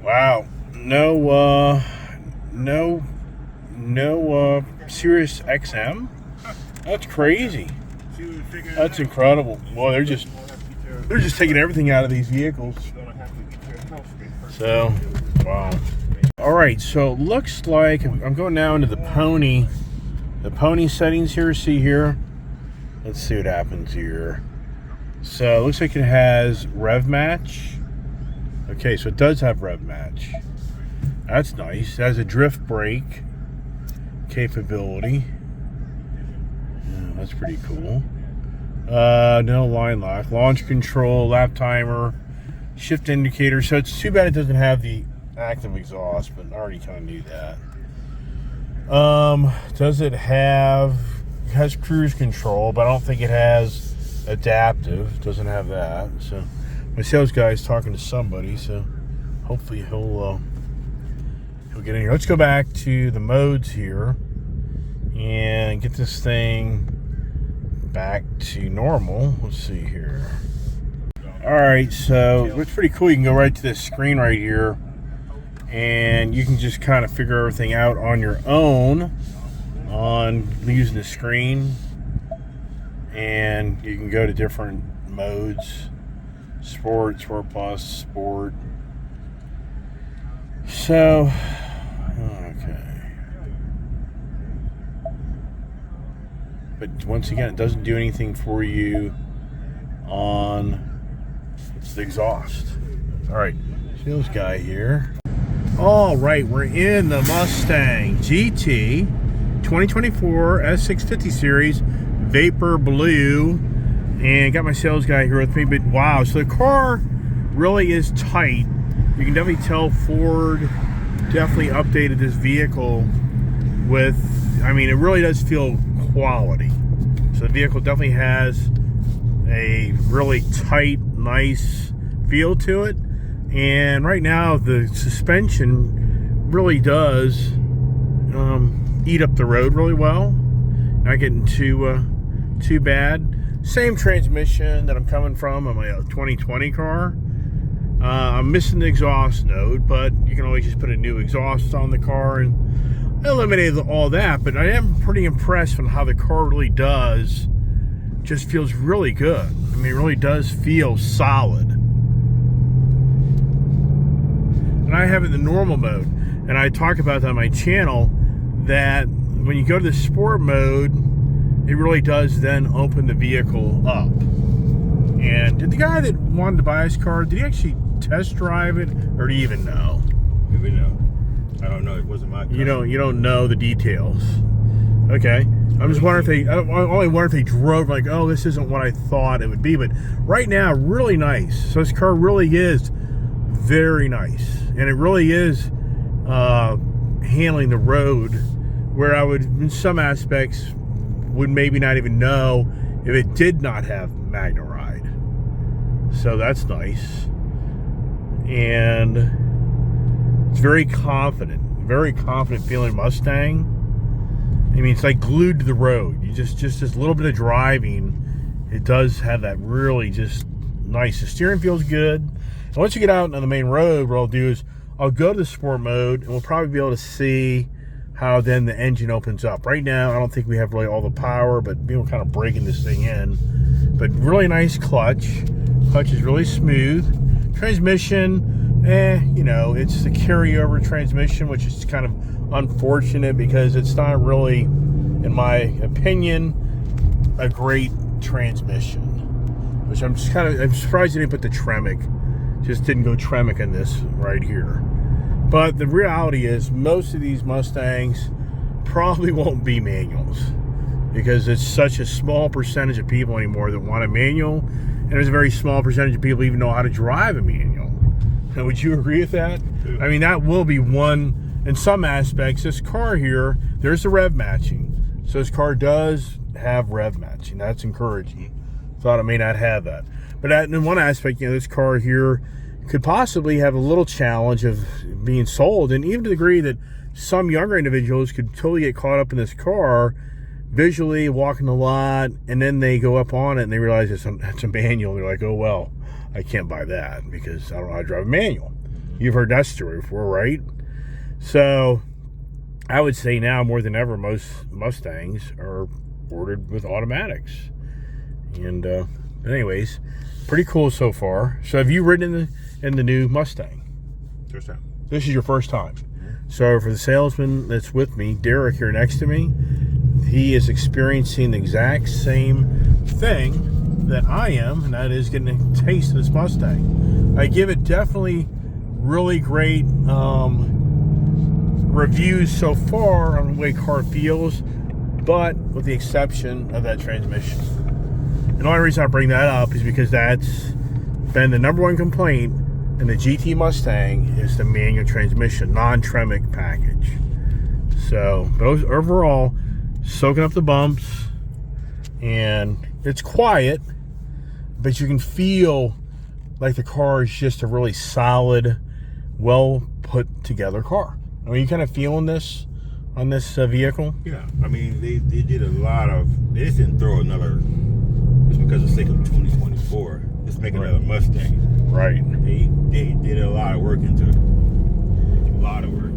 Wow. No Sirius XM? That's crazy. That's incredible. Well, they're just taking everything out of these vehicles. So, wow. All right, so it looks like I'm going now into the pony settings here. See here. Let's see what happens here. So it looks like it has rev match. Okay, so it does have rev match. That's nice. It has a drift brake capability. Yeah, that's pretty cool. No line lock, launch control, lap timer, shift indicator. So it's too bad it doesn't have the active exhaust, but I already kind of knew that. Does it has cruise control, but I don't think it has adaptive. It doesn't have that. So my sales guy is talking to somebody, so hopefully he'll get in here. Let's go back to the modes here and get this thing back to normal. Let's see here. All right, so it's pretty cool. You can go right to this screen right here, and you can just kind of figure everything out on your own on using the screen, and you can go to different modes: sport, sport plus, sport. So, okay. But once again, it doesn't do anything for you on the exhaust. All right, sales guy here. All right, we're in the Mustang GT 2024 S650 series Vapor Blue, and got my sales guy here with me. But wow, so the car really is tight. You can definitely tell Ford definitely updated this vehicle with, I mean, it really does feel quality. So the vehicle definitely has a really tight, nice feel to it. And right now the suspension really does eat up the road really well. Not getting too bad. Same transmission that I'm coming from on my 2020 car. I'm missing the exhaust node, but you can always just put a new exhaust on the car and eliminate all that. But I am pretty impressed with how the car really does. Just feels really good. I mean, it really does feel solid. And I have it in the normal mode, and I talk about that on my channel, that when you go to the sport mode, it really does then open the vehicle up. And did the guy that wanted to buy his car, did he actually test drive it, or do you even know? Maybe no. I don't know. It wasn't my car. You don't know the details. Okay. I'm just wondering I only wonder if they drove like, oh, this isn't what I thought it would be. But right now, really nice. So this car really is very nice, and it really is handling the road where I would, in some aspects, would maybe not even know if it did not have Magna Ride. So that's nice, and it's very confident feeling Mustang. I mean, it's like glued to the road. You just this little bit of driving, it does have that really just nice. The steering feels good. And once you get out on the main road, what I'll do is I'll go to the sport mode, and we'll probably be able to see how then the engine opens up. Right now, I don't think we have really all the power, but we're kind of breaking this thing in. But really nice clutch. Clutch is really smooth. Transmission, it's the carryover transmission, which is kind of unfortunate because it's not really, in my opinion, a great transmission. Which I'm surprised they didn't put the Tremec. Just didn't go Tremec in this right here. But the reality is most of these Mustangs probably won't be manuals because it's such a small percentage of people anymore that want a manual, and there's a very small percentage of people even know how to drive a manual. Now, would you agree with that? I mean, that will be one, in some aspects. This car here, there's the rev matching. So this car does have rev matching. That's encouraging. Thought it may not have that. But in one aspect, this car here could possibly have a little challenge of being sold, and even to the degree that some younger individuals could totally get caught up in this car visually walking the lot, and then they go up on it and they realize it's a manual. They're like, oh well, I can't buy that because I don't know how to drive a manual. You've heard that story before, right? So I would say now more than ever, most Mustangs are ordered with automatics. And anyways, pretty cool so far. So have you ridden in the new Mustang? First time. This is your first time. So for the salesman that's with me, Derek here next to me, he is experiencing the exact same thing that I am, and that is getting a taste of this Mustang. I give it definitely really great reviews so far on the way car feels, but with the exception of that transmission. And the only reason I bring that up is because that's been the number one complaint in the GT Mustang is the manual transmission, non-Tremec package. So, but overall, soaking up the bumps, and it's quiet, but you can feel like the car is just a really solid, well put together car. I mean, you kind of feeling this on this vehicle? Yeah, I mean, they did a lot of, they just didn't throw another, just because of the sake of 2024, just make another Mustang. Right. They did a lot of work into it. A lot of work.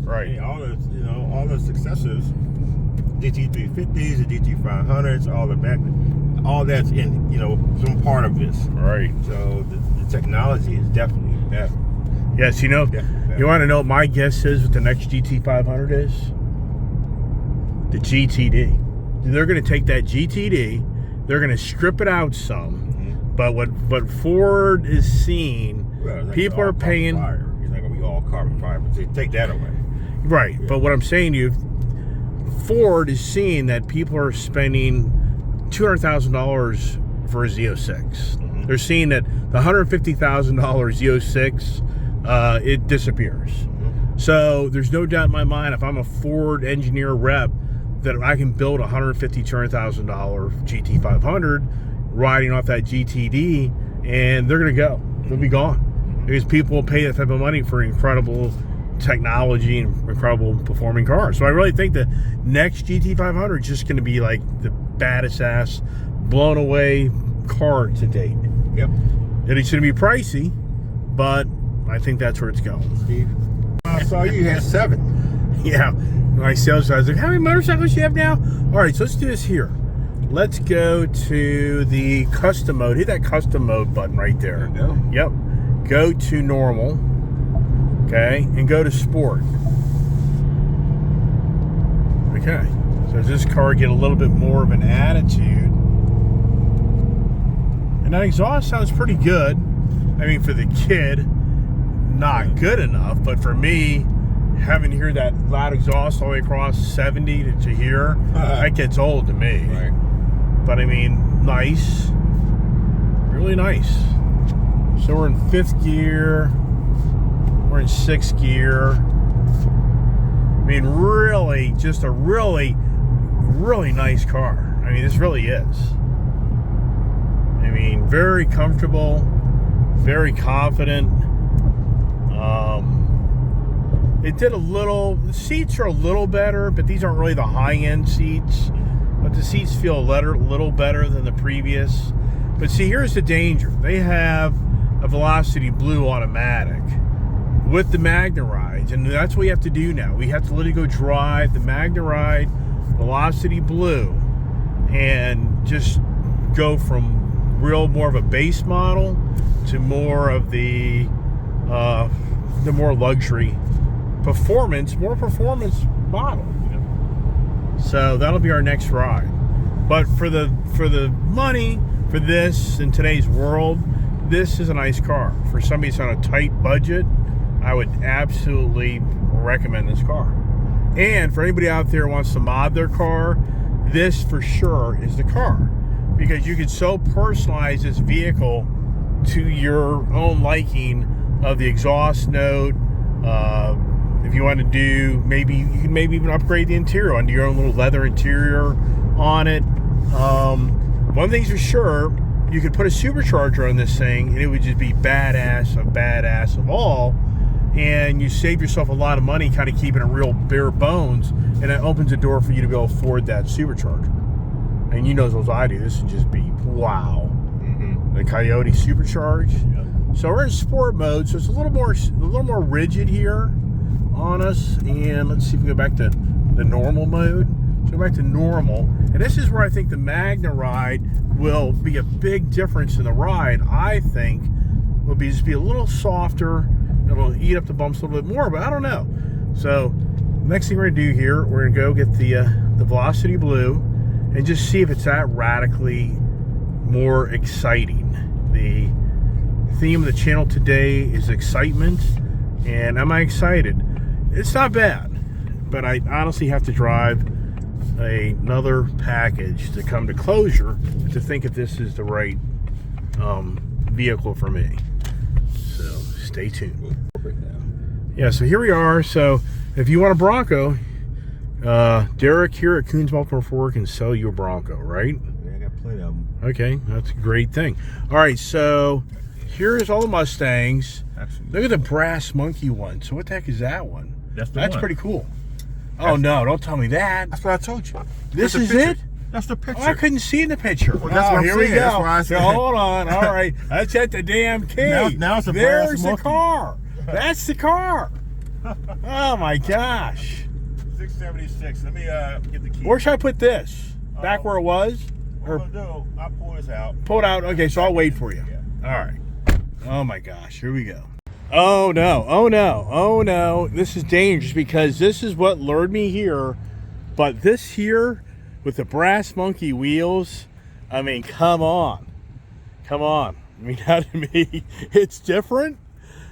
Right. Hey, all the successors, GT350s, the GT500s, all that's in, some part of this. Right. So the technology is definitely better. Yes, you want to know what my guess is what the next GT500 is? The GTD. They're going to take that GTD, they're going to strip it out some, but what Ford is seeing, people are paying. It's not going to be all carbon fiber. So take that away. Right, yeah. But what I'm saying to you, Ford is seeing that people are spending $200,000 for a Z06. They're seeing that the $150,000 Z06, it disappears. So there's no doubt in my mind, if I'm a Ford engineer rep, that I can build a $150,000, $200,000 GT500 riding off that GTD, and they're going to go. They'll be gone. Because people will pay that type of money for incredible technology and incredible performing cars. So I really think the next GT500 is just going to be like the baddest ass, blown away car to date. Yep. And it's going to be pricey, but I think that's where it's going. Steve, I saw you had 7. Yeah. My sales guy was like, how many motorcycles do you have now? All right, so let's do this here. Let's go to the custom mode. Hit that custom mode button right there. There you go. Yep. Go to normal. Okay. And go to sport. Okay. So does this car get a little bit more of an attitude? And that exhaust sounds pretty good. I mean, for the kid, not good enough. But for me, having to hear that loud exhaust all the way across 70 to here, that gets old to me. Right. But I mean, nice. Really nice. So we're in 5th gear. We're in 6th gear. I mean, really, just a really nice car. I mean, this really is. I mean, very comfortable, very confident. It did the seats are a little better, but these aren't really the high-end seats. But the seats feel a little better than the previous. But see, here's the danger. They have a Velocity Blue automatic with the Magna Rides, and that's what we have to do now. We have to literally go drive the Magna Ride Velocity Blue and just go from more of a base model to more of the more luxury more performance model. So that'll be our next ride. But for the money for this in today's world, this is a nice car. For somebody who's on a tight budget, I would absolutely recommend this car. And for anybody out there who wants to mod their car, this for sure is the car, because you can so personalize this vehicle to your own liking of the exhaust note. If you want to do, you can even upgrade the interior onto your own little leather interior on it. One thing's for sure, you could put a supercharger on this thing and it would just be badass of all, and you save yourself a lot of money kind of keeping it real bare bones, and it opens the door for you to be able to afford that supercharger. And you know, as I do, this would just be wow. The Coyote Supercharge. Yep. So we're in sport mode, so it's a little more rigid here on us. And let's see if we go back to the normal mode. So go back to normal, and this is where I think the Magna ride will be a big difference in the ride. I think will be just be a little softer. It'll eat up the bumps a little bit more, but I don't know. So next thing we're gonna do here, we're gonna go get the Velocity Blue and just see if it's that radically more exciting. The theme of the channel today is excitement, and am I excited? It's not bad, but I honestly have to drive another package to come to closure to think if this is the right vehicle for me. So stay tuned. Yeah, so here we are. So if you want a Bronco, Derek here at Coons Baltimore Ford can sell you a Bronco, right? Yeah, I got plenty of them. Okay, that's a great thing. All right, so here's all the Mustangs. Actually, Look at the brass monkey one. So what the heck is that one? That's pretty cool. Oh no, don't tell me that. That's what I told you. This is it? That's the picture. Oh, I couldn't see in the picture. Well, that's what I'm here we saying. go. That's why I said. So, hold on. All right. That's at the damn key. Now it's a There's brass the monkey. car. That's the car. Oh my gosh. 676. Let me get the key. Where should I put this? Back where it was? What I'm gonna do, I'll pull this out. Pull it out. Okay, so I'll wait for you. Yeah. All right. Oh my gosh. Here we go. Oh no. Oh no. Oh no. This is dangerous because this is what lured me here. But this here with the brass monkey wheels, I mean, come on. Come on. I mean, to me, it's different.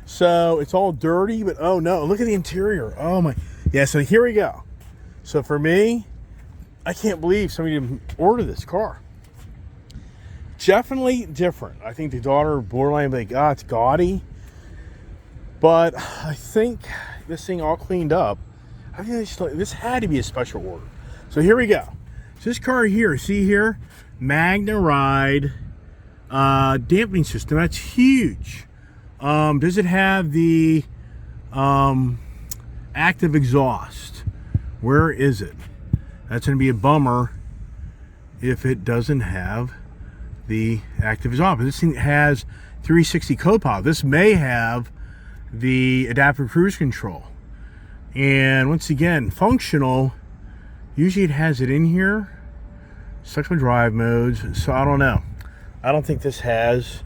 So it's all dirty, but oh no, look at the interior. Oh my. Yeah, so here we go. So for me, I can't believe somebody didn't order this car. Definitely different. I think the daughter borderline like, it's gaudy. But I think this thing all cleaned up. I think this had to be a special order. So here we go. So this car here, see here? Magna Ride dampening system. That's huge. Does it have the active exhaust? Where is it? That's going to be a bummer if it doesn't have the active exhaust. But this thing has 360 co-pilot. This may have the adaptive cruise control. And once again, functional, usually it has it in here. Selectable drive modes. So I don't know. I don't think this has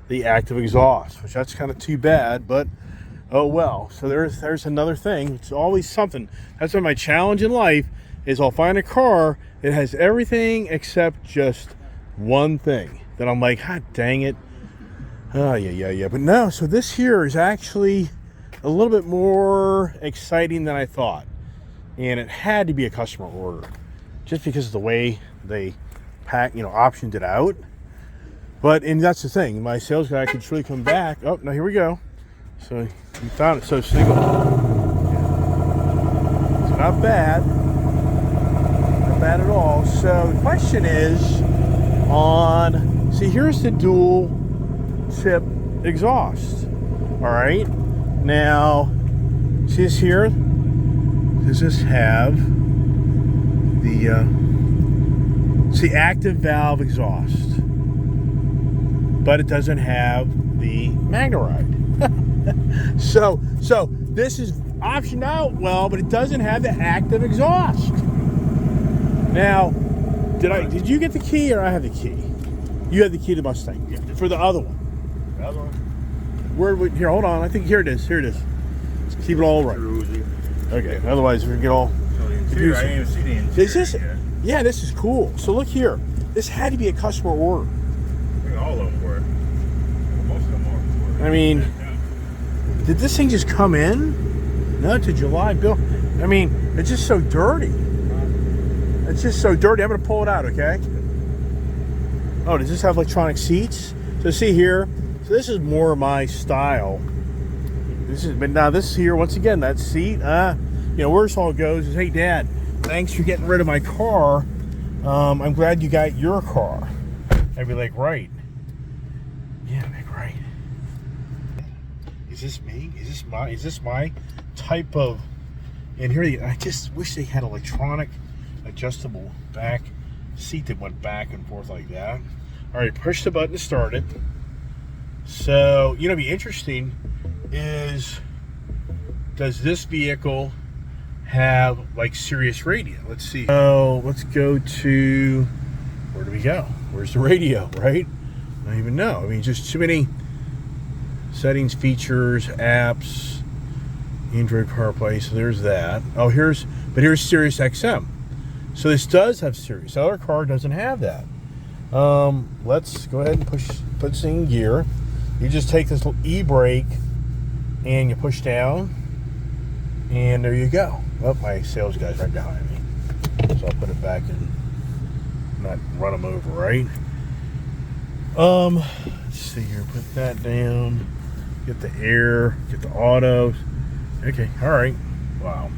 the active exhaust, which that's kind of too bad, but oh well. So there's another thing. It's always something. That's why my challenge in life is I'll find a car that has everything except just one thing that I'm like, God dang it. Oh yeah. But no, so this here is actually a little bit more exciting than I thought. And it had to be a customer order just because of the way they optioned it out. And that's the thing. My sales guy could truly come back. Oh, now here we go. So you found it. So single. So not bad. Not bad at all. So the question is see, here's the dual tip exhaust. All right. Now, see this here? Does this have the active valve exhaust? But it doesn't have the Magna Ride. so this is optioned out well, but it doesn't have the active exhaust. Now, did you get the key or I have the key? You have the key to the Mustang. Yeah. For the other one. The other one? Here, hold on. I think here it is. Let's keep it all right. Okay. Otherwise, we're gonna get all. So the interior, I didn't even see the interior. Is this? yet. Yeah, this is cool. So look here. This had to be a customer order. I think all of them were. Most of them were. I mean, did this thing just come in? No, it's a July bill. I mean, it's just so dirty. It's just so dirty. I'm gonna pull it out, okay? Oh, does this have electronic seats? So see here. So this is more my style. But now this here, once again, that seat, where this all goes is, hey, Dad, thanks for getting rid of my car. I'm glad you got your car. I'd be like, right. Yeah, like, right. Is this me? Is this my type of? And here, I just wish they had electronic adjustable back seat that went back and forth like that. All right, push the button to start it. So, you know, be interesting is, does this vehicle have like Sirius radio? Let's see. So let's go to, where do we go? Where's the radio, right? I don't even know. I mean, just too many settings, features, apps, Android CarPlay. So there's that. Oh, here's Sirius XM. So this does have Sirius. The other car doesn't have that. Let's go ahead and put this in gear. You just take this little e-brake and you push down, and there you go. Oh, my sales guy's right behind me, so I'll put it back and not run them over, right? Let's see here. Put that down. Get the air. Get the auto. Okay. All right. Wow.